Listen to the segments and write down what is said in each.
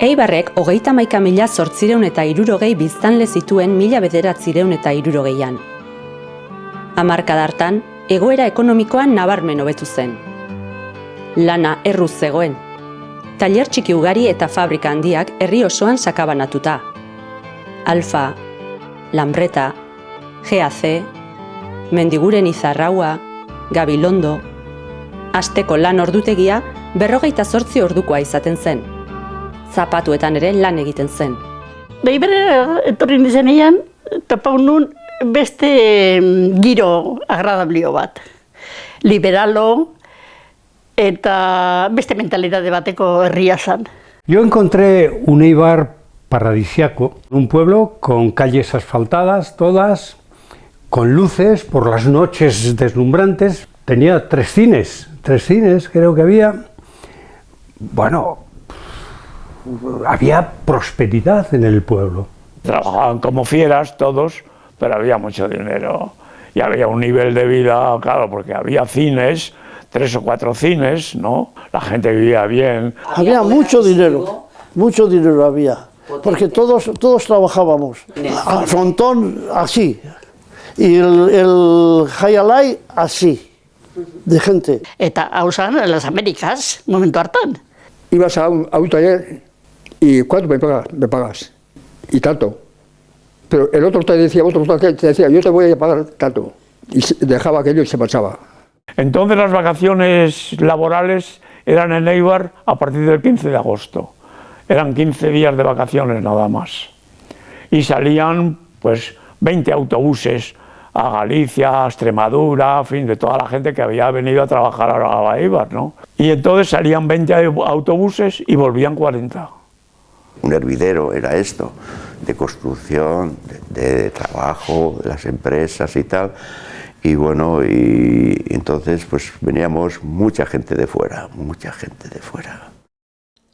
Eibarrek 31.860 biztanle zituen 1960an. Hamarkada hartan, egoera ekonomikoan nabarmen hobetu zen. Lana erruz zegoen. Tailer txiki ugari eta fabrika handiak herri osoan sakabanatuta. Alfa, Lambreta, GAC, Mendiguren Izarraua, Gabilondo. Asteko lan ordutegia 48 ordukoa izaten zen. Zapatuetan ere lan egiten zen. Eibarrera etorri nizenean, topau nun beste giro agradablio bat. Liberalo eta beste mentalitate bateko herria zan. Yo encontré un Eibar paradisiaco, un pueblo con calles asfaltadas, todas, con luces por las noches deslumbrantes. Tenía tres cines creo que había. Bueno, había prosperidad en el pueblo. Trabajaban como fieras todos, pero había mucho dinero. Y había un nivel de vida, claro, porque había cines, 3 o 4 cines, ¿no? La gente vivía bien. Había mucho dinero había, porque todos trabajábamos. Al frontón así, y el Jaialai así, de gente. Eta hau zan, las Américas, momentu hartan. Ibas a un taller y ¿cuánto me pagas? Y tanto. Pero el otro te decía, yo te voy a pagar tanto. Y dejaba aquello y se marchaba. Entonces las vacaciones laborales eran en Eibar a partir del 15 de agosto. Eran 15 días de vacaciones nada más. Y salían pues 20 autobuses a Galicia, a Extremadura, en fin, de toda la gente que había venido a trabajar a Eibar, ¿no? Y entonces salían 20 autobuses y volvían 40. Un hervidero era esto, de construcción, de trabajo, de las empresas y tal. Y bueno, y entonces pues veníamos mucha gente de fuera.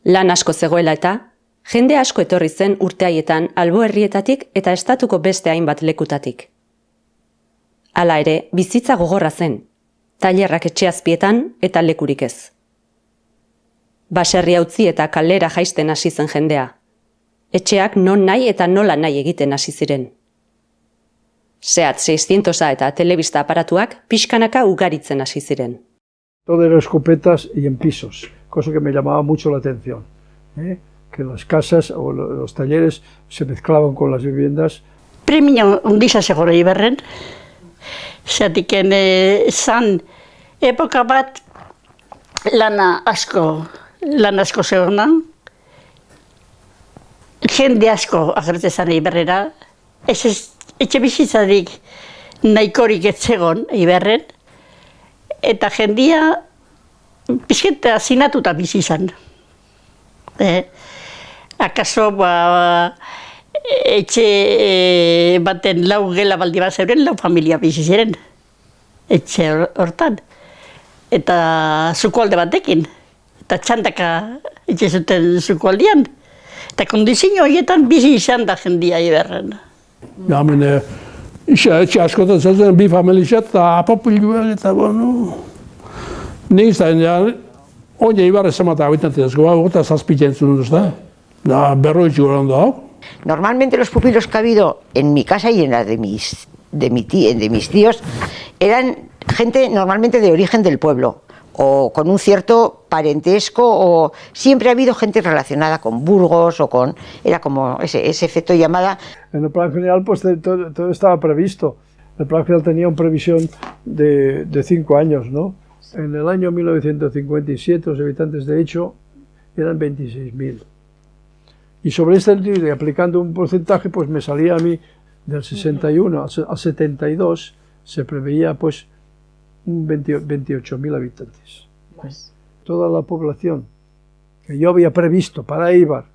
Lan asko zegoela eta, jende asko etorri zen urte haietan albo herrietatik eta estatuko beste hainbat lekutatik. Hala ere, bizitza gogorra zen, tailerrak etxeazpietan eta lekurik ez. Baserria utzi eta kalera jaisten hasi zen jendea. Etxeak non nahi eta nola nahi egiten hasi ziren. Seat 600a eta telebista aparatuak pixkanaka ugaritzen hasi ziren. Todo eran escopetas y en pisos, cosa que me llamaba mucho la atención, que las casas o los talleres se mezclaban con las viviendas. Premia ondisa segora Eibarren, zatiken zan epoka bat lan asko zegona, jende asko agertzen zan Eibarrera, etxe bizitzarik nahikorik ez zegon Eibarren, eta jendia pixketa zinatuta bizi izan. Akaso etxe baten 4 gela baldi bat zeuren, 4 familia bizi ziren etxe hortan. Eta zukualde batekin, eta txandaka etxe zuten zukualdean. Eta kondizio horietan bizi izan da jendia Eibarren. Ja, etxe askotan zaten bi familizat eta apapilua eta bueno... Nizten, oin Eibar ezamata habitatzen ezko, gota zazpitzen zuen duzta. Berroitxu goran da. Normalmente los pupilos que ha habido en mi casa y en la de mis tíos eran gente normalmente de origen del pueblo o con un cierto parentesco o siempre ha habido gente relacionada con Burgos o con... era como ese efecto llamada. En el plan general pues todo estaba previsto. El plan general tenía una previsión de 5 años, ¿no? En el año 1957 los habitantes de Hecho eran 26.000. Y sobre este límite, aplicando un porcentaje, pues me salía a mí del 61 al 72, se preveía pues 28.000 habitantes. Pues. Toda la población que yo había previsto para Eibar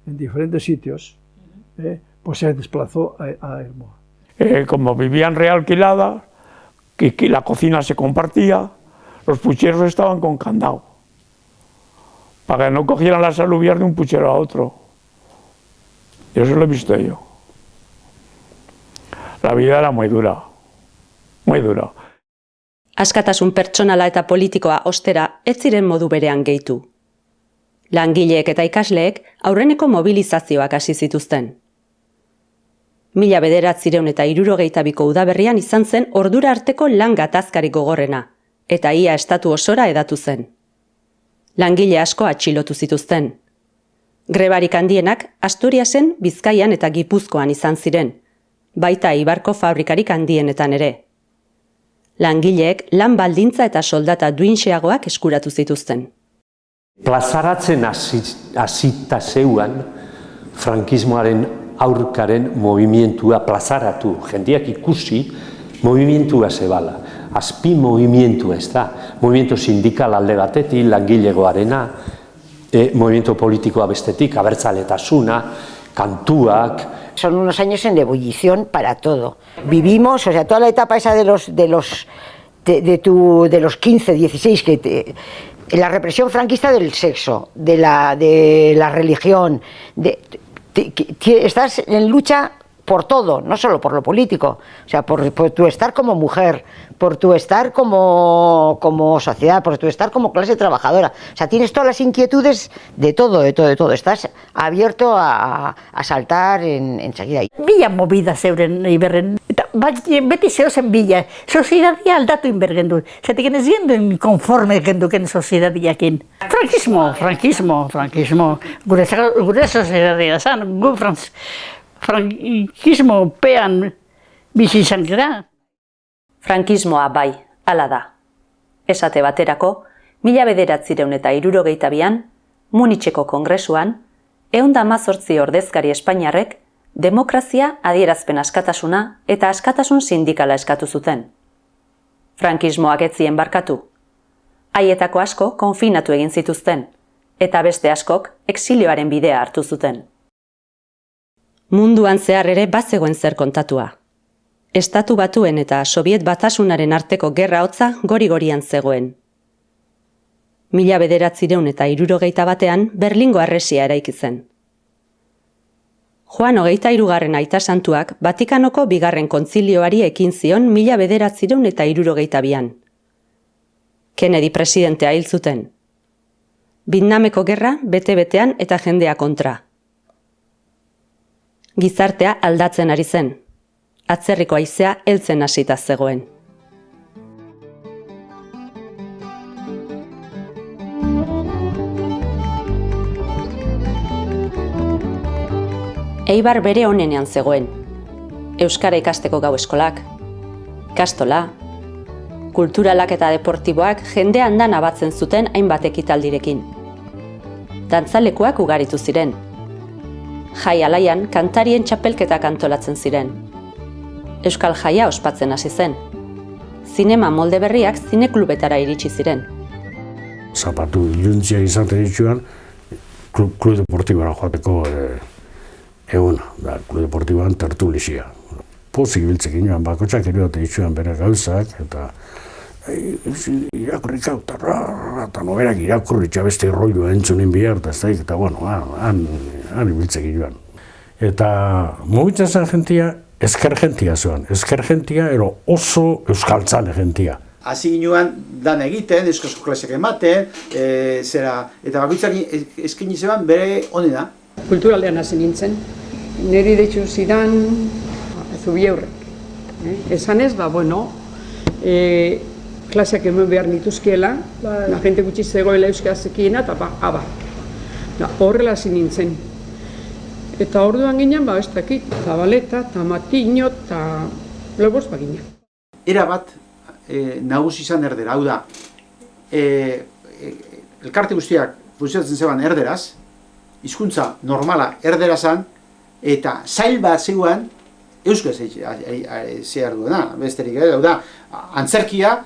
en diferentes sitios, pues se desplazó a Hermoa. Como vivían realquiladas, que la cocina se compartía, los pucheros estaban con candado, para que no cogieran las alubias de un puchero a otro. Y eso lo he visto yo. La vida era muy dura, muy dura. Askatasun pertsonala eta politikoa ostera ez ziren modu berean gehitu. Langileek eta ikasleek aurreneko mobilizazioak hasi zituzten. 1962ko udaberrian izan zen ordura arteko lan gatazkarik gogorrena, eta ia estatu osora hedatu zen. Langile asko atxilotu zituzten. Grebarik handienak Asturiasen, Bizkaian eta Gipuzkoan izan ziren, baita Ibarko fabrikarik handienetan ere. Langileek lan baldintza eta soldata duinxeagoak eskuratu zituzten. Plazaratzen hasita zeuan frankismoaren aurkaren movimentua plazaratu, jendeak ikusi movimentua zebala. Azpi movimentua ez da, movimiento sindikal alde batetik, langilegoarena, movimiento politikoa bestetik, abertzaletasuna, kantuak. Son unos años en ebullición para todo. Vivimos, o sea, toda la etapa esa de los 15, 16, la represión franquista del sexo, de la religión, estás en lucha por todo, no solo por lo político, o sea, por tu estar como mujer, por tu estar como sociedad, por tu estar como clase trabajadora. O sea, tienes todas las inquietudes de todo. Estás abierto a saltar enseguida. Bila movida zeuren Iberren. Beti zehozen bila. Sozidadia aldatu inbergen du. Zatik ez genduen konforme genduken soziadadiakin. Frankismo. Gure sozidadia zan. Gu frankismo pean bizi izan gara. Frankismoa bai, hala da. Esate baterako, 1962an, Munitzeko kongresuan, 118 ordezkari espainiarrek demokrazia, adierazpen askatasuna eta askatasun sindikala eskatu zuten. Frankismoak ez zien barkatu. Haietako asko konfinatu egin zituzten, eta beste askok exilioaren bidea hartu zuten. Munduan zehar ere bazegoen zer kontatua. Estatu Batuen eta Sobiet Batasunaren arteko gerra hotza gori-gorian zegoen. 1961an Berlingo harresia eraiki zen. Juan 23. aita santuak Vatikanoko bigarren kontzilioari ekin zion 1962an. Kennedy presidentea hil zuten. Vietnameko gerra bete-betean eta jendea kontra. Gizartea aldatzen ari zen. Atzerriko haizea heltzen hasita zegoen. Eibar bere onenean zegoen. Euskara ikasteko gau eskolak, kastola, kulturalak eta deportiboak jende handan abatzen zuten hainbat ekitaldirekin. Dantzalekuak ugaritu ziren. Jai alaian kantarien txapelketak antolatzen ziren. Euskal Jaia ospatzen hasi zen. Zinema molde berriak zineklubetara iritsi ziren. Zapatu iluntzia izaten dituan, klub deportibara joateko eguna, da, klub deportiboan tertulizia. Pozik biltzek inoan, bakotxak eriote dituan bere gauzak, eta irakurrik hau, eta noberak irakurritxa beste irroilu entzunin bihar, eta bueno, han biltzek inoan. Eta mugitzen zen jentia, ezker jentia zuen, ezker jentia, ero oso euskaltzale jentia. Hasi ginoan dan egiten, euskazko klaseak ematen, eta bakoitzak eskaini zeban bere onena. Kulturaldean hasi nintzen, niri deitzu zidan Zubiaurrek. Esan ez, klaseak eman behar nituzkiela, la gente gutxi zegoela euskazekiena, eta abar. Horrela hasi nintzen. Eta orduan ginen, ez dakit, Zabaleta, eta Matiño, eta Lobos bagina. Era bat nagusi izan erdera, hau da, elkarte guztiak funtzionatzen zeban erderaz, hizkuntza normala erderazan, eta zail bat zegoen euskaz zehar duena, besterik, hau da, antzerkia,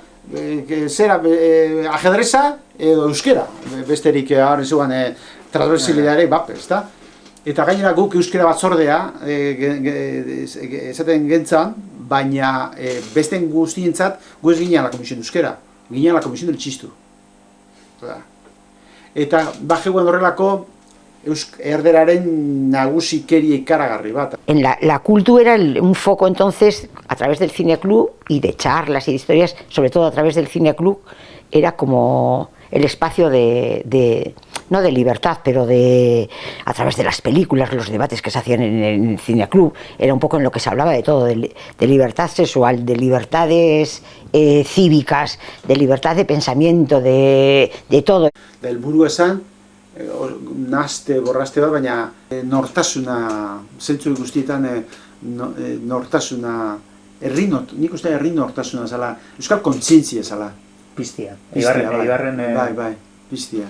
ajedreza edo euskera, besterik zegoen transversilidare bap, ez da? Eta gainera guk euskera batzordea esaten gentzan, baina besten guztientzat gu ez ginean la Comisión de Euskera, ginean la Comisión del Txistu. Eta bajeuen horrelako erderaren nagusikeri ikaragarri bat. La cultu era un foco entonces, a través del cineclub y de charlas y de historias, sobre todo a través del cineclub, era como el espacio no de libertad, pero a través de las películas, los debates que se hacían en el cineclub, era un poco en lo que se hablaba de todo, de libertad sexual, de libertades cívicas, de libertad de pensamiento, de todo. Del buru esan, naste, borraste bat, baina nortasuna, zentzu guztietan nortasuna, nik uste herri nortasuna zala, euskal kontzientzia zala. Piztia, Eibarren... Bai, piztia.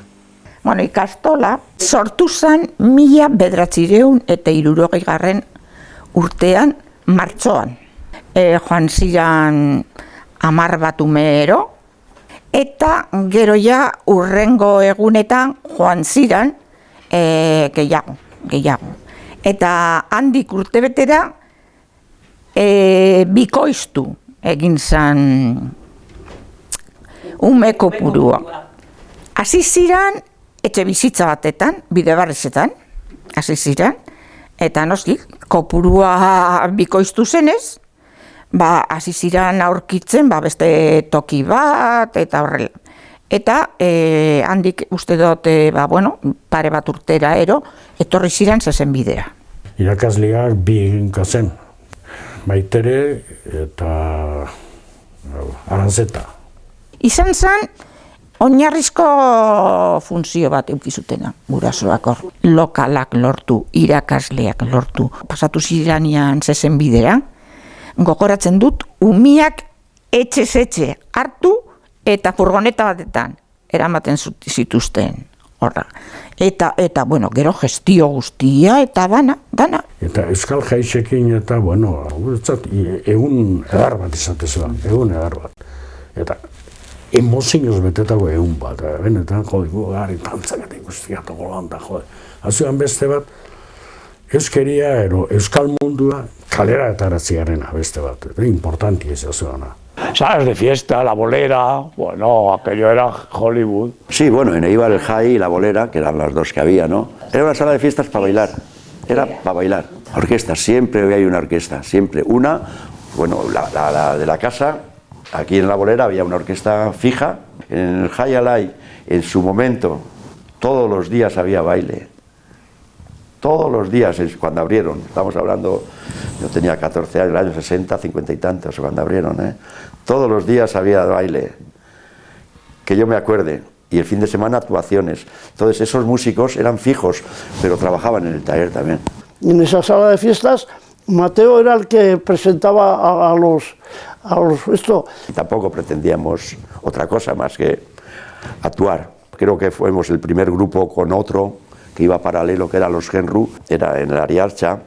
Bueno, ikastola sortu zen 1960 urtean martxoan. Joan ziren 10 bat umero, eta gero ja urrengo egunetan joan ziren gehiago. Eta handik urtebetera bikoiztu egin zen ume kopurua. Hasi ziren etxe bizitza batetan, Bidebarrezetan, hasi ziren, eta noski, kopurua bikoiztu zenez, hasi ziren aurkitzen beste toki bat, eta horrela. Eta handik uste dut, pare bat urtera etorri ziren zezenbidea. Irakasleak bi eginka zen, Maitere eta Aranzeta. Izan zen, oinarrizko funtzio bat eukizutena, gurasoak hor. Lokalak lortu, irakasleak lortu. Pasatu ziranean zezenbidera, gogoratzen dut, umiak etxe hartu eta furgoneta batetan eramaten zituzten horra. Eta gero gestio guztia eta dana. Eta euskal jaixekin eta, egun edar bat izatezua, egun edar bat. Eta emozioz betetako egun bat, benetan gari tantzak guztiak golanda, Azuan beste bat, euskeria euskal mundua kalera eta ratziarena beste bat, importanti ez azuana. Salas de fiesta, la bolera, aquello era Hollywood. Sí, en Eibar el Jai y la bolera, que eran las dos que había, ¿no? Era una sala de fiestas para bailar, Orquesta, siempre hay una orquesta, siempre. Una, la de la casa. Aquí en la bolera había una orquesta fija. En el Jai Alai, en su momento, todos los días había baile. Todos los días, cuando abrieron, estamos hablando, yo tenía 14 años, en el año 60, 50 y tantos, cuando abrieron, Todos los días había baile, que yo me acuerde, y el fin de semana actuaciones. Entonces esos músicos eran fijos, pero trabajaban en el taller también. En esa sala de fiestas, Mateo era el que presentaba a los esto. Tampoco pretendíamos otra cosa más que actuar. Creo que fuimos el primer grupo con otro que iba paralelo, que eran los Genru, era en el Ariarcha,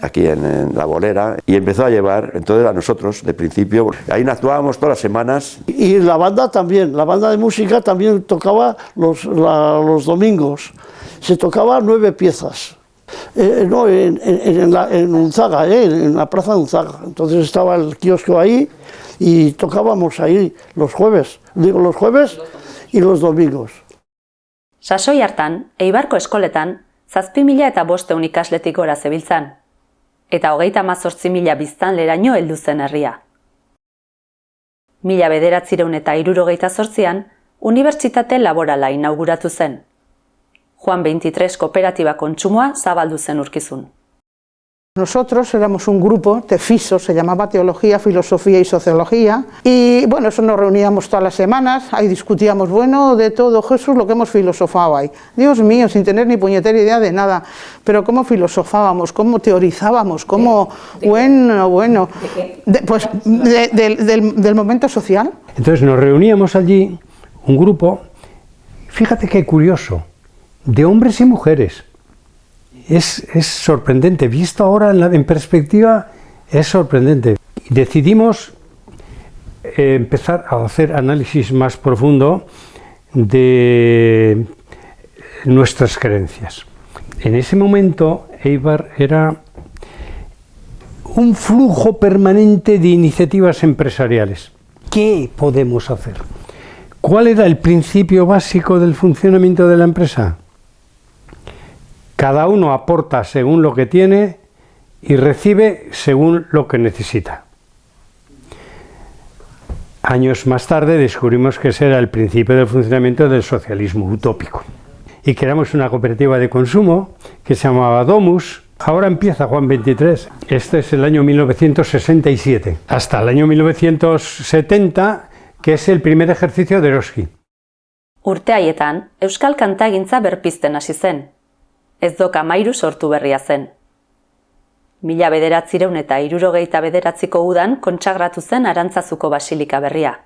aquí en la bolera, y empezó a llevar, entonces a nosotros, de principio, ahí actuábamos todas las semanas. Y la banda también, la banda de música también tocaba los domingos, se tocaba 9 piezas. En Unzaga, en la plaza de Unzaga. Entonces estaba el kiosco ahí y tocábamos ahí los jueves y los domingos. Sasoi hartan, Eibarko eskoletan, 7.500 ikasletik gora zebiltzan, eta 38.000 biztanleraino heldu zen herria. 1978an, unibertsitate laborala inauguratu zen. Juan 23 kooperatiba kontsumoa zabaldu zen urkizun. Nosotros éramos un grupo de FISO, se llamaba Teología, Filosofía y Sociología, y eso nos reuníamos todas las semanas, ahí discutíamos, de todo, Jesús, lo que hemos filosofado ahí. Dios mío, sin tener ni puñetera idea de nada, pero cómo filosofábamos, cómo teorizábamos, cómo, del momento social. Entonces nos reuníamos allí, un grupo, fíjate qué curioso, de hombres y mujeres. Es sorprendente, visto ahora en perspectiva, es sorprendente. Decidimos empezar a hacer análisis más profundo de nuestras creencias. En ese momento, Eibar era un flujo permanente de iniciativas empresariales. ¿Qué podemos hacer? ¿Cuál era el principio básico del funcionamiento de la empresa? Cada uno aporta según lo que tiene y recibe según lo que necesita. Años más tarde descubrimos que ese era el principio del funcionamiento del socialismo utópico. Y creamos una cooperativa de consumo que se llamaba Domus. Ahora empieza Juan 23. Este es el año 1967. Hasta el año 1970, que es el primer ejercicio de Eroski. Urte haietan, euskal kantagintza berpizten hasi zen. Ez doka mairu sortu berria zen. 1969ko udan kontsagratu zen Arantzazuko basilika berria.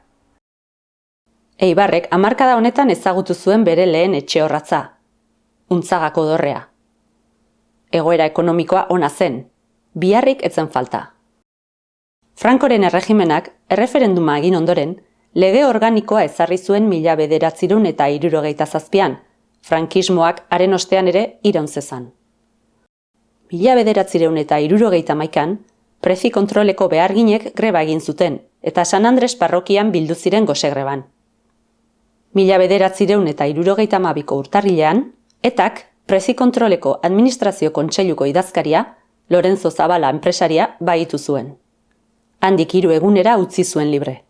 Eibarrek hamarkada honetan ezagutu zuen bere lehen etxeorratza, Untzagako dorrea. Egoera ekonomikoa ona zen, biharrik etzen falta. Frankoren erregimenak erreferenduma egin ondoren, lege organikoa ezarri zuen 1967an, frankismoak haren ostean ere iraun zezan. 1971an, prezi kontroleko beharginek greba egin zuten, eta San Andres parrokian bildu ziren gosegreban. 1972ko urtarrilean, etak prezi kontroleko administrazio kontseiluko idazkaria, Lorenzo Zabala enpresaria, baitu zuen. Handik 3 egunera utzi zuen libre.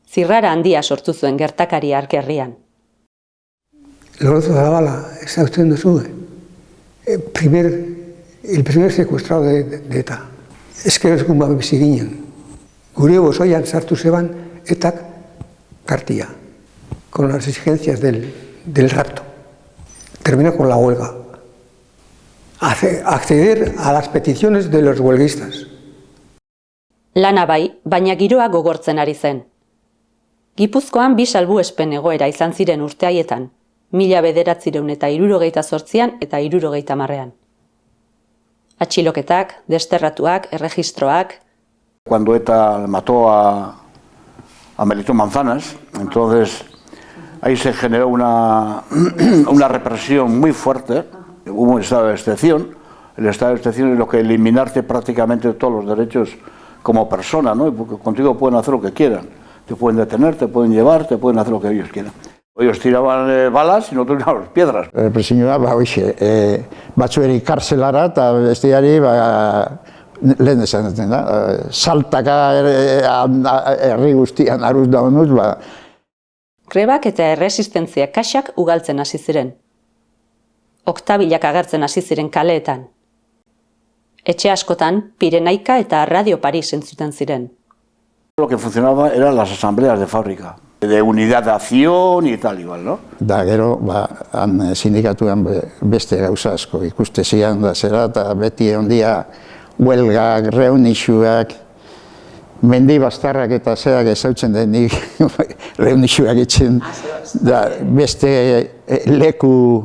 Zirrara handia sortu zuen gertakaria arkerrian. Lorenzo Zabala, ezagutzen duzu, el primer secuestrado de ETA. Eskerozkun bizi ginen. Gure bozoian sartu zeban etak kartia, con las exigencias del rapto. Terminó con la huelga. Acceder a las peticiones de los huelguistas. Lana bai, baina giroa gogortzen ari zen. Gipuzkoan 2 salbuespen egoera izan ziren urte haietan, 1978an eta 1970an. Atxiloketak, desterratuak, erregistroak. Cuando ETA mató a Melitón Manzanas, entonces ahí se generó una represión muy fuerte, hubo un estado de excepción. El estado de excepción es lo que eliminarte prácticamente todos los derechos como persona, ¿no? Porque contigo pueden hacer lo que quieran, te pueden detener, te pueden llevar, te pueden hacer lo que ellos quieran. Ellos tiraban balas y nosotros tirábamos piedras. Represioa, batzueri karzelara eta besteari lehen esan duten da, saltaka herri guztian aruz daunuz, Grebak eta erresistentzia kaxak ugaltzen hasi ziren. Oktabilak agertzen hasi ziren kaleetan. Etxe askotan, Pirenaika eta Radio Paris entzuten ziren. Lo que funcionaba eran las asambleas de fábrica, de unidad de acción y tal igual, ¿no? Da gero, han sindikatuan beste gauza asko ikuste zian da zera, eta beti ondia huelgak, reunixuak, mendi bastarrak eta zeak ezautzen denik reunixuak etxen, da beste leku,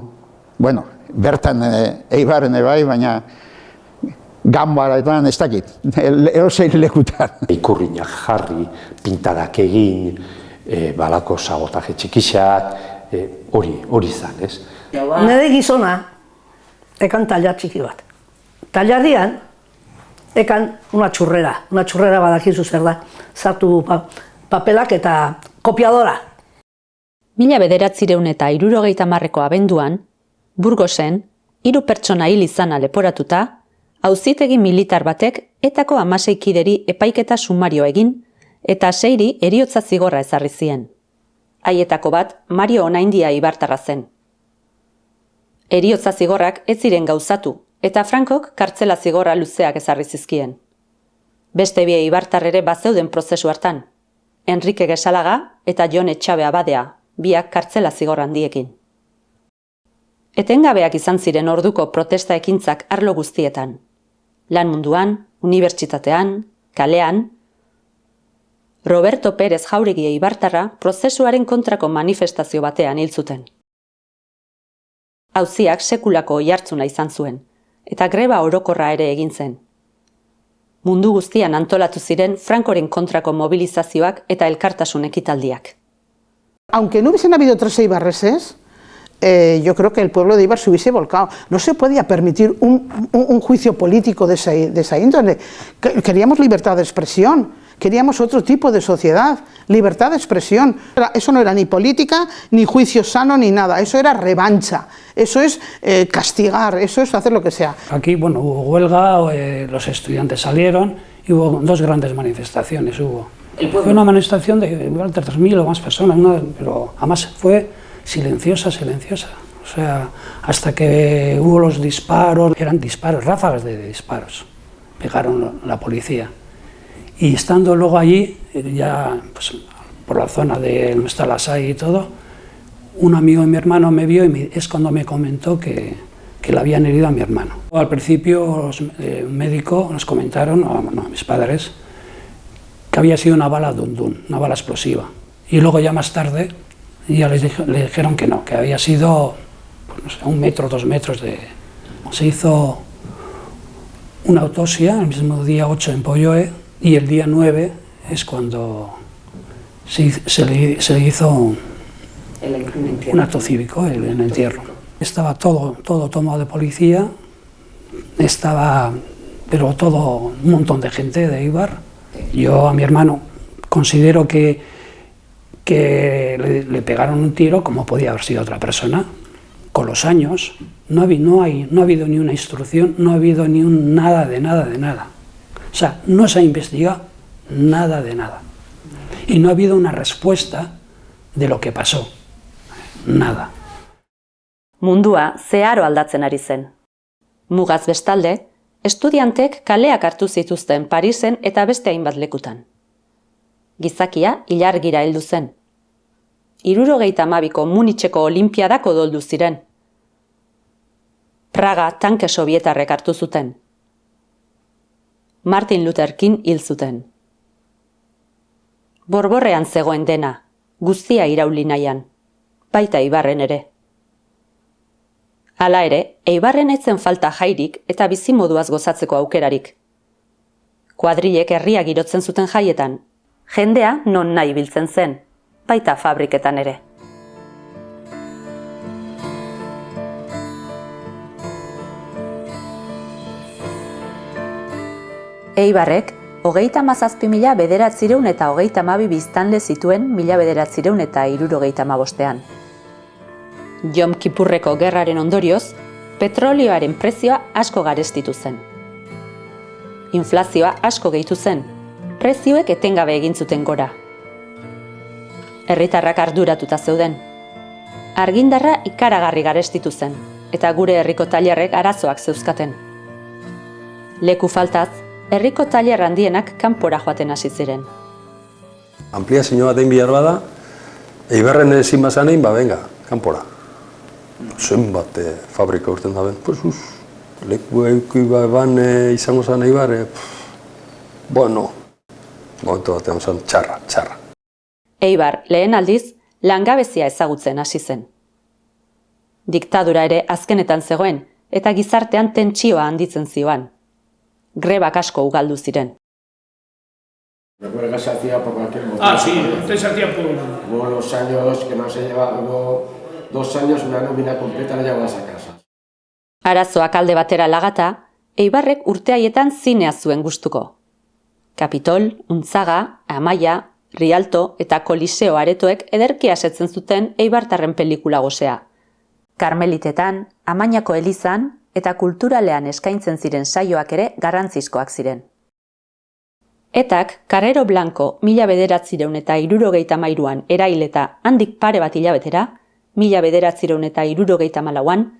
bueno, bertan Eibarren bai, baina ganbaraetan ez dakit, erosein lekutan. Ikurriñak jarri, pintadak egin, balako sabotaje txikixak, hori izan, ez? Nire gizona, ekan talar txiki bat. Talarrian, ekan una txurrera badakizu zer da, sartu papelak eta kopiadora. 1970ko abenduan, Burgosen, 3 pertsona hil izana leporatuta, auzitegi militar batek etako 16 kideri epaiketa sumario egin eta 6 heriotza zigorra ezarri zien. Haietako bat Mario Onaindia eibartarra zen. Heriotza zigorrak ez ziren gauzatu eta Frankok kartzela zigorra luzeak ezarri zizkien. Beste 2 eibartar ere bazeuden prozesu hartan, Enrique Gesalaga eta Jon Etxabe Abadea, biak kartzela zigor handiekin. Etengabeak izan ziren orduko protesta ekintzak arlo guztietan. Lan munduan, unibertsitatean, kalean. Roberto Pérez Jauregi eibartarra prozesuaren kontrako manifestazio batean hil zuten. Auziak sekulako oihartzuna izan zuen, eta greba orokorra ere egin zen. Mundu guztian antolatu ziren Frankoren kontrako mobilizazioak eta elkartasun ekitaldiak. Aunque no hubiesen habido 3 eibarreses, yo creo que el pueblo de Eibar se hubiese volcado. No se podía permitir un juicio político de esa índole. Queríamos libertad de expresión, queríamos otro tipo de sociedad, libertad de expresión. Eso no era ni política, ni juicio sano, ni nada. Eso era revancha, eso es castigar, eso es hacer lo que sea. Aquí, bueno, hubo huelga, los estudiantes salieron y hubo 2 grandes manifestaciones. Fue una manifestación de igual 3.000 o más personas, pero además fue silenciosa. O sea, hasta que hubo los disparos, eran disparos, ráfagas de disparos, pegaron la policía. Y estando luego allí, ya pues, por la zona de donde está la SAI y todo, un amigo de mi hermano me vio y es cuando me comentó que le habían herido a mi hermano. Al principio, un médico nos comentaron, a mis padres, que había sido una bala dundun, una bala explosiva. Y luego ya más tarde, ya le dijeron que no, que había sido pues, no sé, 1 metro, 2 metros de... Se hizo una autopsia el mismo día 8 en Polloe y el día 9 es cuando se le hizo un acto cívico, el entierro. Estaba todo tomado de policía, pero un montón de gente de Eibar. Yo a mi hermano considero que le pegaron un tiro como podía haber sido otra persona. Con los años no ha habido ni una instrucción, no ha habido ni nada de nada. O sea, no se ha investigado nada de nada. Y no ha habido una respuesta de lo que pasó. Nada. Mundua zeharo aldatzen ari zen. Mugaz bestalde, estudiantek kaleak hartu zituzten Parisen eta beste hainbat lekutan. Gizakia ilargira heldu zen. 72ko Munitzeko Olinpiadak odoldu ziren. Praga tanke sobietarrek hartu zuten. Martin Luther King hil zuten. Borborrean zegoen dena, guztia irauli nahian, baita Eibarren ere. Hala ere, Eibarren ez zen falta jairik eta bizimoduaz gozatzeko aukerarik. Kuadrilek herria girotzen zuten jaietan, jendea non nahi biltzen zen, baita fabriketan ere. Eibarrek, 37.932 eta 32 biztanle zituen 1975ean. Jom Kipurreko gerraren ondorioz, petrolioaren prezioa asko garestitu zen. Inflazioa asko gehitu zen, prezioek etengabe egin zuten gora. Herritarrak arduratuta zeuden. Argindarra ikaragarri garestitu zen, eta gure herriko tailerrek arazoak zeuzkaten. Leku faltaz, herriko tailer handienak kanpora joaten hasi ziren. Ampliazio bat egin behar bada, Eibarren ezin bazanein, venga, kanpora. Zenbat fabrika urten da ben, leku euki izango zen Eibar, momentu batean zen txarra. Eibar, lehen aldiz, langabezia ezagutzen hasi zen. Diktadura ere azkenetan zegoen, eta gizartean tentsioa handitzen zioan. Grebak asko ugaldu ziren. La huelga se hacía por cualquier motivo. Sí, se hacía por... Hubo los años que no se llevaba, hubo 2 años, una nómina completa la llevabas a casa. Arazoak alde batera lagata, Eibarrek urteaietan zinea zuen gustuko. Kapitol, Untzaga, Amaia, Rialto eta Koliseo aretoek ederki asetzen zuten eibartarren pelikula gosea. Karmelitetan, Amainako elizan eta kulturalean eskaintzen ziren saioak ere garrantzizkoak ziren. Etak, Carrero Blanco 1973an erail eta handik pare bat hilabetera, 1974an,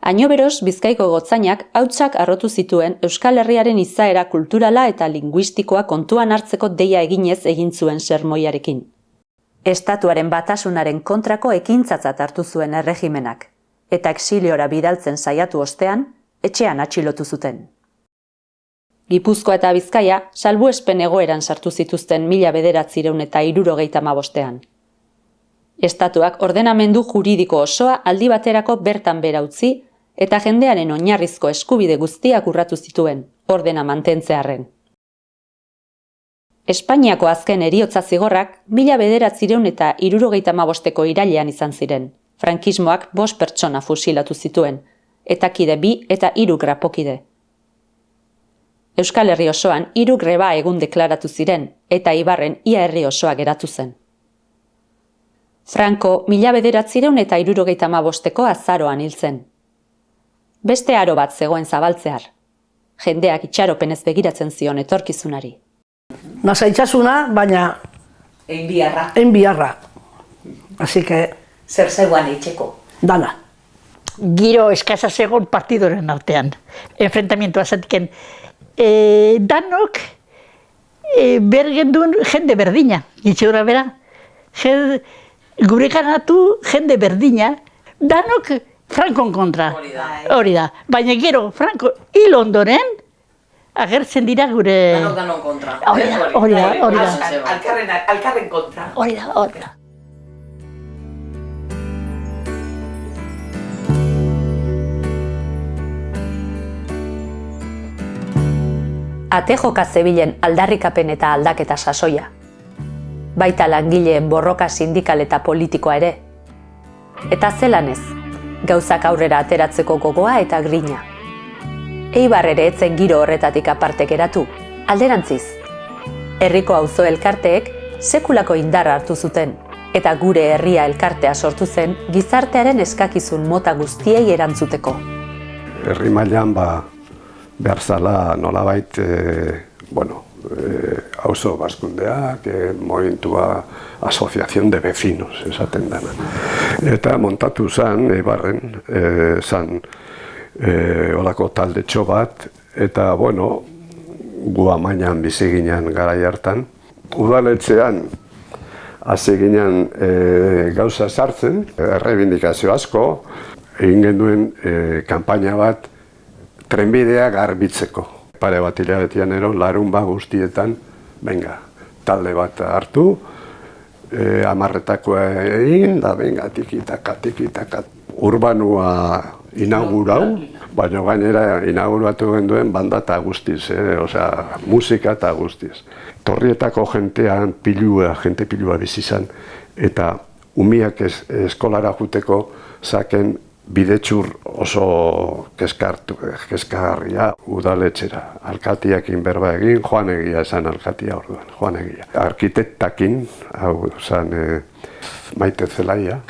Añoberos Bizkaiko gotzainak hautsak arrotu zituen Euskal Herriaren izaera kulturala eta linguistikoa kontuan hartzeko deia eginez egin zuen sermoiarekin. Estatuaren batasunaren kontrako ekintzatzat hartu zuen erregimenak, eta exiliora bidaltzen saiatu ostean, etxean atxilotu zuten. Gipuzkoa eta Bizkaia salbuespen egoeran sartu zituzten 1975ean. Estatuak ordenamendu juridiko osoa aldi baterako bertan behera utzi eta jendearen oinarrizko eskubide guztiak urratu zituen, ordena mantentzearren. Espainiako azken heriotza zigorrak 1975eko irailean izan ziren, Frankismoak 5 pertsona fusilatu zituen, eta kide 2 eta 3 grapokide. Euskal Herri osoan 3 greba egun deklaratu ziren, eta Eibarren ia herri osoa geratu zen. Franco 1975ko azaroan hil zen. Beste aro bat zegoen zabaltzear. Jendeak itxaropenez begiratzen zion etorkizunari. Nasaitzasuna, baina egin biharra. Así que... Zer zegoan eitzeko? Dana. Giro eskasa zegoen partidoren artean. Enfrentamientoa zatiken. Danok bergenduen jende berdina. Gitxeura bera. Gure kanatu jende berdina. Danok Frankon kontra. Hori da. Baina gero Franko hil ondoren agertzen dira gure... Danon kontra. Hori da. Alkarren kontra. Hori da. Ate joka zebilen aldarrikapen eta aldaketa sasoia. Baita langileen borroka sindikal eta politikoa ere. Eta zelan ez, gauzak aurrera ateratzeko gogoa eta grina. Eibar ere etzen giro horretatik aparte geratu, alderantziz. Herriko auzo elkarteek sekulako indarra hartu zuten, eta gure herria elkartea sortu zen gizartearen eskakizun mota guztiei erantzuteko. Herri mailan behar zala nolabait, auzo bazkundeak, movimentua asociación de vecinos, esaten dana. Eta montatu zen, Eibarren, zen olako taldetxo bat, eta, gu amainan bizi ginen garai hartan. Udaletxean hasi ginen gauza sartzen, errebindikazio asko, egin genduen kanpaina bat trenbidea garbitzeko. Pare bat hilabetean larun guztietan, talde bat hartu, amarretakoa egin, da tikitaka. Urbanua inaugurau, baina gainera inauguratu genduen banda eta guztiz, musika eta guztiz. Torrietako jente pilua bizizan, eta umiak eskolara juteko zaken bidetxur oso kezkagarria udaletxera. Alkatiakin berba egin, Joan Egia esan alkatia orduan, Joan Egia. Arkitektakin, hau zan Maite Zelaia,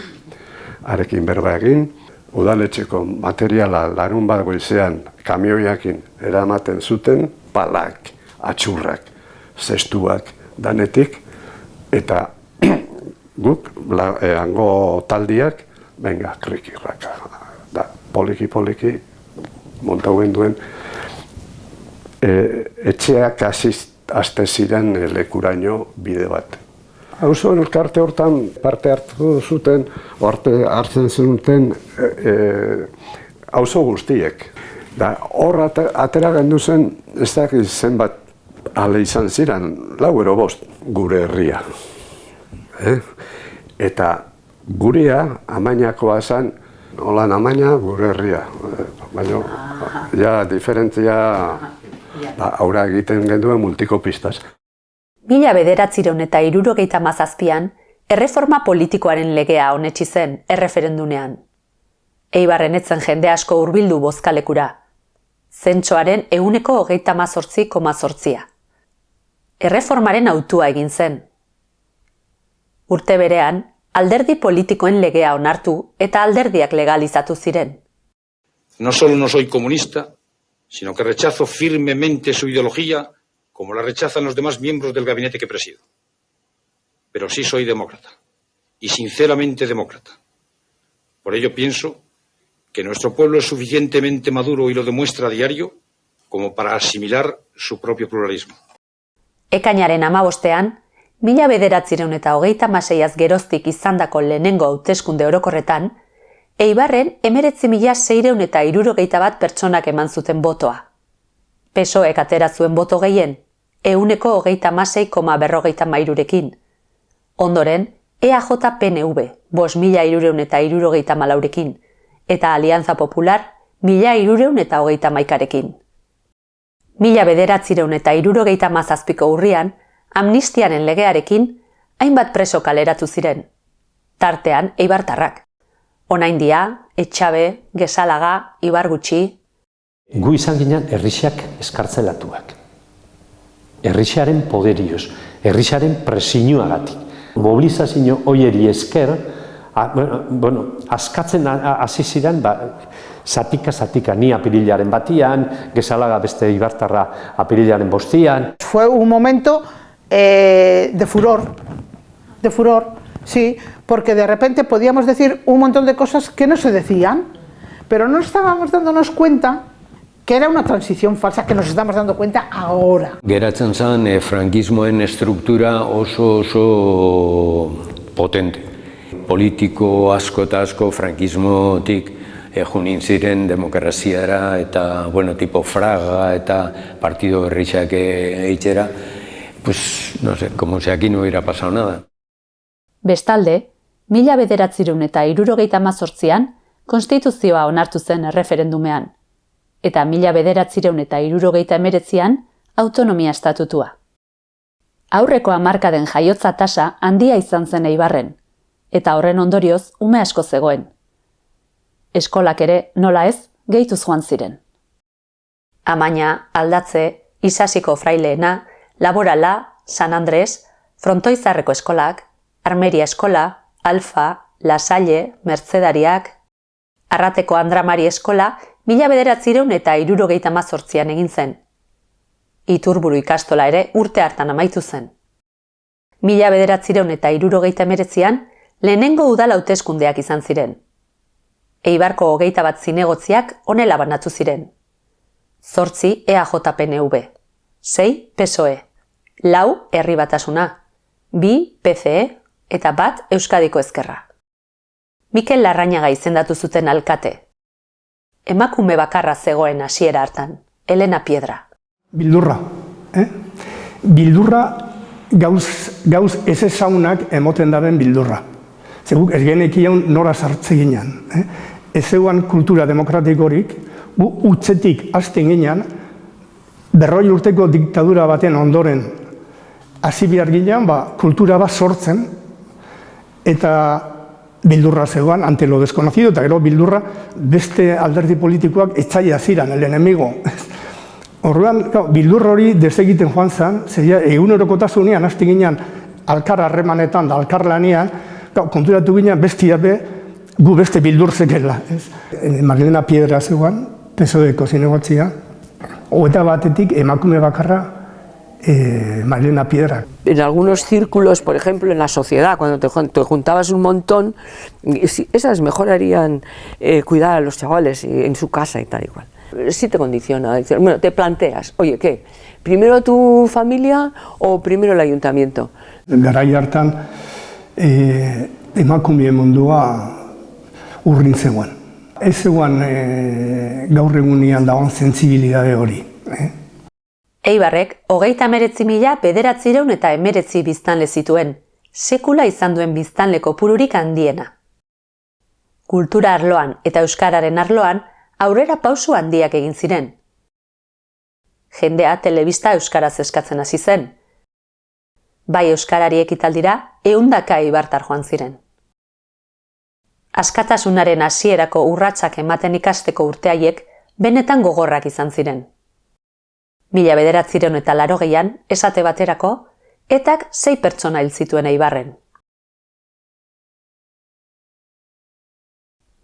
arekin berba egin, udaletxeko materiala larun bat goizean kamioiakin eramaten zuten, palak, atxurrak, zestuak danetik, eta guk, hango taldiak, krikirraka, poliki, montau genduen, etxeak azte ziren lekuraino bide bat. Auzo elkarte hortan parte hartu zuten, hartzen zuten auzo guztiek. Hor atera gendu zen, ez dakit zenbat ale izan ziren, 4 gure herria. Eta gurea, amainakoa zen, holan amaina gure herria. Baina, diferentzia aurra egiten genduen multikopistaz. 1977an, erreforma politikoaren legea onetsi zen erreferendunean. Eibarren etzen jende asko hurbildu bozkalekura. Zentsoaren 38,8%. Erreformaren autua egin zen. Urte berean, alderdi politikoen legea onartu eta alderdiak legalizatu ziren. No solo no soy comunista, sino que rechazo firmemente su ideología como la rechazan los demás miembros del gabinete que presido. Pero sí soy demócrata, y sinceramente demócrata. Por ello pienso que nuestro pueblo es suficientemente maduro y lo demuestra a diario como para asimilar su propio pluralismo. Ekainaren 15ean, 1936az geroztik izandako lehenengo hauteskunde orokorretan, Eibarren 19.661 pertsonak eman zuten botoa. PSOEk atera zuen boto gehien, 36,53%. Ondoren, EAJ-PNV 5.664 eta Alianza Popular 1.631. 1977ko urrian, amnistiaren legearekin, hainbat preso kaleratu ziren. Tartean, eibartarrak. Onaindia, Etxabe, Gezalaga, Ibargutxi. Gu izan ginen herrixak eskartzelatuak. Herrixaren poderioz, herrixaren presiñuagatik. Mobilizazio hoieri esker, askatzen hasi ziren, zatika, ni apirilaren batian, Gezalaga beste Ibartarra apirilaren bostian. Fue un momento de furor, sí, porque de repente podíamos decir un montón de cosas que no se decían, pero no estábamos dándonos cuenta que era una transición falsa, que nos estamos dando cuenta ahora. Geratzen zen frankismoen estruktura oso potente. Politiko asko eta asko frankismotik junin ziren demokraziara eta, tipo Fraga eta partido berritxak eitxera, pues, no sé, como si aquí no hubiera pasado nada. Bestalde, 1978an konstituzioa onartu zen erreferendumean, eta 1979an autonomia estatutua. Aurreko hamarkaden jaiotza tasa handia izan zen Eibarren, eta horren ondorioz ume asko zegoen. Eskolak ere, nola ez, gehituz joan ziren. Amaina, Aldatze, Isasiko fraileena, Laborala, San Andres, Frontoizarreko eskolak, Armeria eskola, Alfa, Lasalle, Mertzedariak, Arrateko Andramari eskola 1978an egin zen. Iturburu ikastola ere urte hartan amaitu zen. 1979an lehenengo udal hauteskundeak izan ziren. Eibarko 21 zinegotziak honela banatu ziren. 8 EAJ-PNV, 6 PSOE, 4 Herri Batasuna, 2 PCE eta 1 Euskadiko Ezkerra. Mikel Larrañaga izendatu zuten alkate. Emakume bakarra zegoen hasiera hartan, Elena Piedra. Bildurra. Bildurra gauz ez ezaunak emoten daben bildurra. Zeguk ez genekion nora sartze ginen. Ez zeuan kultura demokratikorik, utzetik hasten ginen, 40 urteko diktadura baten ondoren hasi behar ginen, kultura bat sortzen, eta bildurra zeuan, ante lo desconocido, eta gero bildurra beste alderdi politikoak etzaia ziran, el enemigo. Orduan, bildurra hori desegiten joan zen, egunerokotasunean hasten ginen alkar harremanetan da alkar lanean, konturatu ginen gu beste bildur zekela. Marlena Piedra zeuan, PSOE-ko zinegotzia, eta batetik emakume bakarra Marlena Piedra. En algunos círculos, por ejemplo, en la sociedad, cuando te juntabas un montón, esas mejor harían cuidar a los chavales en su casa y tal y cual. Sí te condiciona, bueno, te planteas, oye, ¿qué? ¿Primero tu familia o primero el ayuntamiento? Garai hartan emakume mundua urrin zegoen. Ez zegoen gaur egunean dagoen sentsibilidade hori. Eibarrek 39.919 biztanle zituen, sekula izan duen biztanle kopururik handiena. Kultura arloan eta euskararen arloan aurrera pausu handiak egin ziren. Jendea telebista euskaraz eskatzen hasi zen. Bai euskarari ekitaldira 100 eibartar joan ziren. Askatasunaren hasierako urratsak ematen ikasteko urteaiek benetan gogorrak izan ziren. 1980an, esate baterako, etak 6 pertsona hil zituen Eibarren.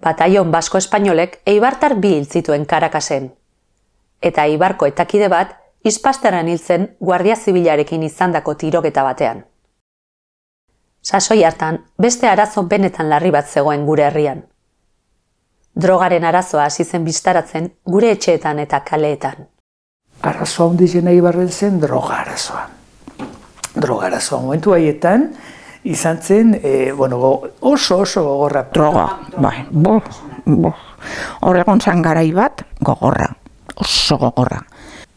Batallon Basko Espainolek eibartar 2 hil zituen Karakasen, eta Eibarko etakide bat Ispasterran hil zen Guardia Zibilarekin izandako tiroketa batean. Sasoi hartan, beste arazo benetan larri bat zegoen gure herrian. Drogaren arazoa hasi zen bistaratzen gure etxeetan eta kaleetan. Arazoa hundizien Eibarren zen droga arazoa. Droga arazoa momentu haietan izan zen, oso gogorra. Droga, bai, horregon zan garai bat gogorra, oso gogorra.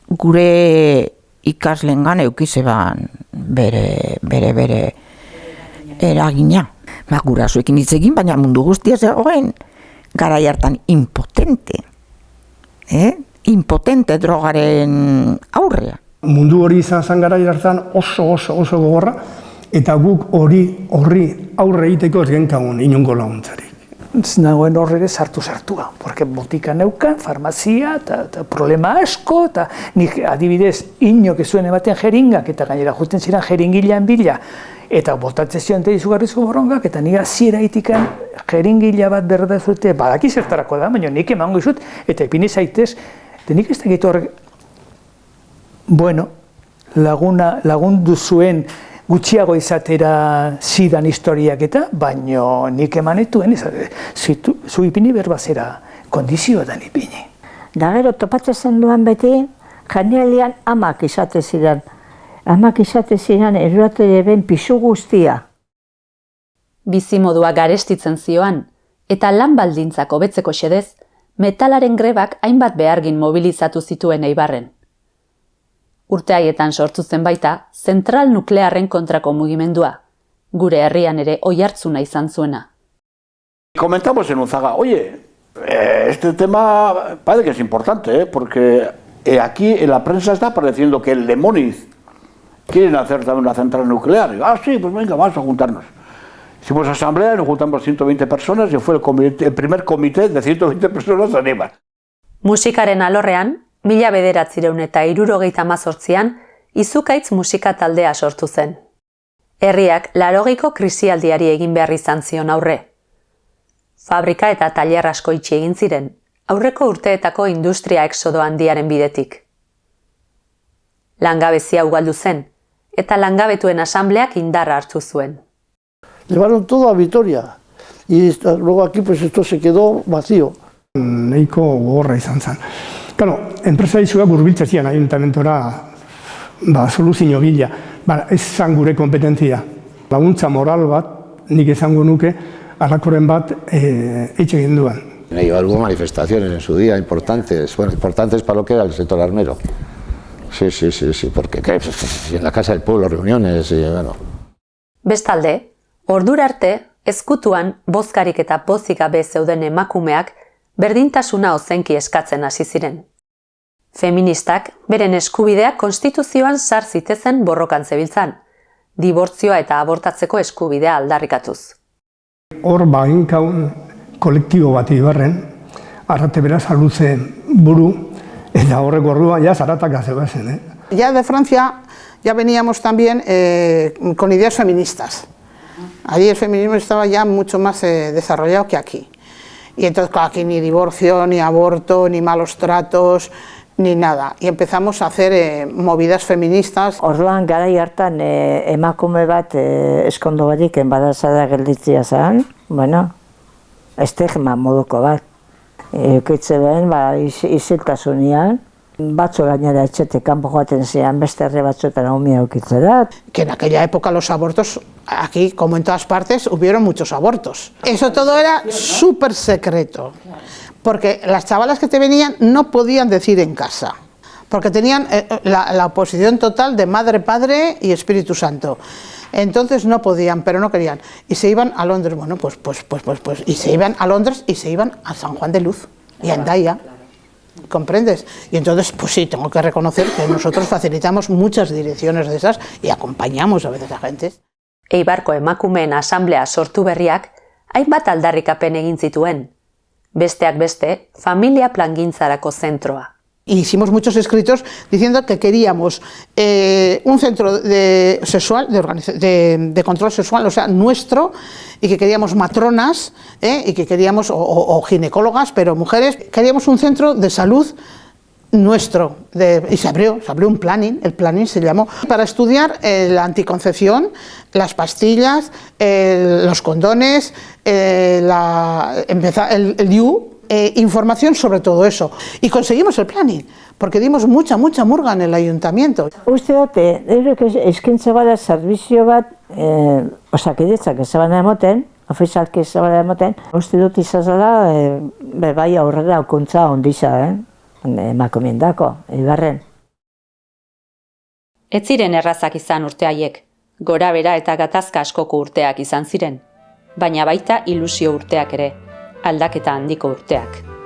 Gure ikaslengan eukizeban bere eragina. Gurasoekin hitz egin, baina mundu guztia zegoen garai hartan impotente. Impotente drogaren aurrea. Mundu hori izan zen garai hartan oso gogorra, eta guk horri aurre egiteko ez genkagun inongo laguntzarik. nagoen horre sartua, porque botika neukan, farmazia, eta problema asko, eta nik adibidez, inok ez zuen ematen jeringak, eta gainera juten ziren jeringilean bila, eta botatzen ziren izugarrizko borrongak, eta nik hasiera itikan jeringila bat berda zute, badaki zertarako da, baina nik emango izut, eta ipini zaitez, eta nik ez dakit horrek, bueno, lagundu zuen gutxiago izatera zidan historiak eta, baino nik emanetuen, zu ipini berbazera, kondizioetan ipini. Da gero, topatzen zenduan beti, janialian amak izate ziren. Amak izate ziren erurate ben pisu guztia. Bizimodua garestitzen zioan, eta lan baldintzak hobetzeko xedez, metalaren grebak hainbat behargin mobilizatu zituen Eibarren. Urte haietan sortu zen baita, zentral nuklearren kontrako mugimendua, gure herrian ere oihartzuna izan zuena. Comentamos en Unzaga, oye, este tema parece que es importante, porque aquí en la prensa está apareciendo que el Lemoniz quieren hacer también una central nuclear. Y, sí, pues venga, vamos a juntarnos. Hicimos asamblea, nos juntamos 120 personas y fue el primer comité de 120 personas en Eibar. Musikaren alorrean, 1978an, Izukaitz musika taldea sortu zen. Herriak 80ko krisialdiari egin behar izan zion aurre. Fabrika eta tailer asko itxi egin ziren, aurreko urteetako industria exodo handiaren bidetik. Langabezia ugaldu zen, eta langabetuen asambleak indarra hartu zuen. Llevaron todo a Vitoria, y luego aquí pues esto se quedó vacío. Nahiko gogorra izan zen. Claro, enpresa izuak urbiltzen zian ayuntamentora soluzio bila. Ez zan gure kompetentzia. Laguntza moral bat, nik esango nuke, halakoren bat etxe egin duan. Hubo manifestaciones en su día importantes, bueno, importantes para lo que era el sector armero. Sí, porque en la Casa del Pueblo, reuniones, y bueno. Bestalde, ordura arte, ezkutuan bozkarik eta pozik gabe zeuden emakumeak berdintasuna ozenki eskatzen hasi ziren. Feministak beren eskubideak konstituzioan sar zitezen borrokan zebiltzan, dibortzioa eta abortatzeko eskubidea aldarrikatuz. Hor baginkaun kolektibo bat Eibarren, Arrate Beraz Aluze buru, eta horrek orduan ja zaratak zegoezen. Ya de Francia ya veníamos también con ideas feministas. Allí el feminismo estaba ya mucho más desarrollado que aquí. Y entonces, claro, aquí ni divorcio, ni aborto, ni malos tratos, ni nada. Y empezamos a hacer movidas feministas. Orduan garai hartan emakume bat eskondo barik enbarazada gelditzea zen, bueno, estigma moduko bat. Eukitze behen, isiltasunian, batzu gainera etxetik kanpo joaten zian beste herri batzuetan umia eukitzera. Que en aquella época los abortos, aquí como en todas partes, hubieron muchos abortos. Eso todo era súper secreto, porque las chavalas que te venían no podían decir en casa, porque tenían la oposición total de Madre, Padre y Espíritu Santo. Entonces no podían, pero no querían. Y se iban a Londres, bueno, pues, y se iban a Londres y se iban a San Juan de Luz y a Hendaya. ¿Comprendes? Y entonces, pues sí, tengo que reconocer que nosotros facilitamos muchas direcciones de esas y acompañamos a veces a gente. Eibarko emakumeen asamblea sortu berriak, hainbat aldarrikapen egin zituen. Besteak beste, familia plangintzarako zentroa. Hicimos muchos escritos diciendo que queríamos un centro sexual, de control sexual, o sea, nuestro, y que queríamos matronas, y que queríamos, o ginecólogas, pero mujeres, queríamos un centro de salud nuestro, y se abrió un planning, el planning se llamó, para estudiar la anticoncepción, las pastillas, los condones, el DIU, información sobre todo eso. Y conseguimos el planning, porque dimos mucha murga en el ayuntamiento. Uste dute, eskaintza bada zerbizio bat, osakidetzak ez bana emoten, ofizialki ez bana emoten, uste dut izazala, bai aurrera aukuntza ondisa, emakumendako, Eibarren. Ez ziren errazak izan urte haiek, gora bera eta gatazka askoko urteak izan ziren, baina baita ilusio urteak ere, aldaketa handiko urteak.